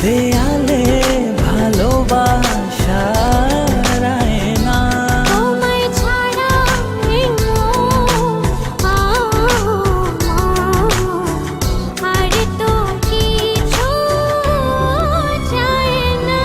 দেয়ালে ভালোবাসা রায়না। তোমায় ছাড়া আর তো কিছু চাই না।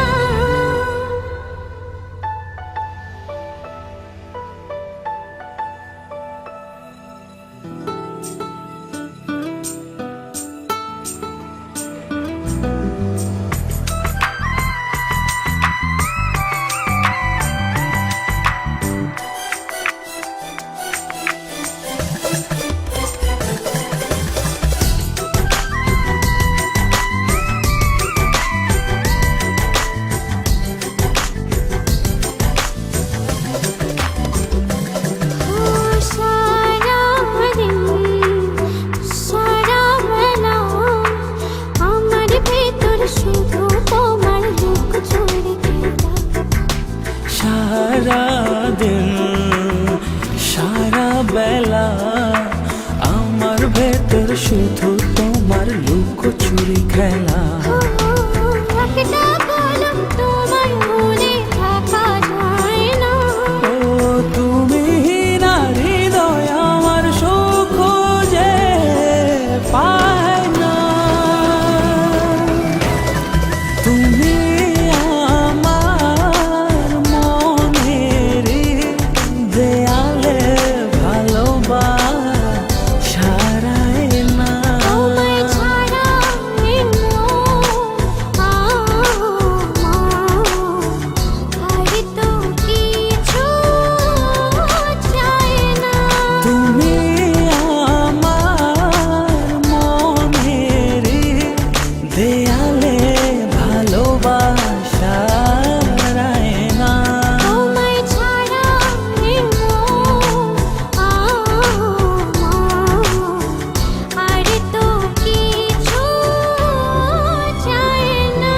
সারাদিন সারা বেলা আমার ভেতর শুধু তোমার লুকোচুরি খেলা। একটা কলম তোমার মনে থাকা যায় না। ও তুমি না হৃদয় আমার সুখ যে পায় না। তুমি আমার মনের দেয়ালে ভালোবাসা রায়না। তোমায় ছাড়া আর তো কিছু চাই না। তুমি আমার মনের দেয়ালে ভালোবাসা রায়না। তোমায় ছাড়া আর তো কিছু চাই না।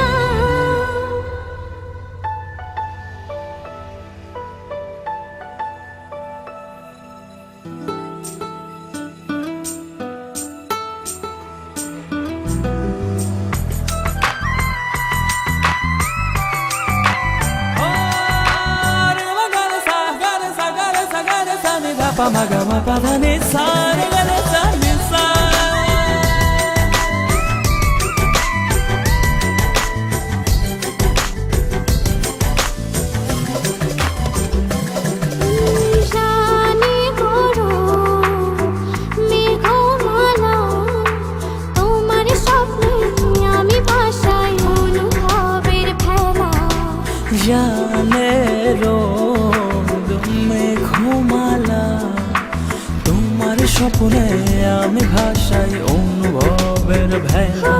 Pa ma ga ma pa da ni sa re ga re sa ni sa. জানি বড় মেঘমালা, তোমার স্বপ্নে আমি ভাসাই অনুভবের ভেলা। জানে রোদ মেঘমালা, তোমার স্বপ্নে আমি ভাসাই অনুভবের ভেলা।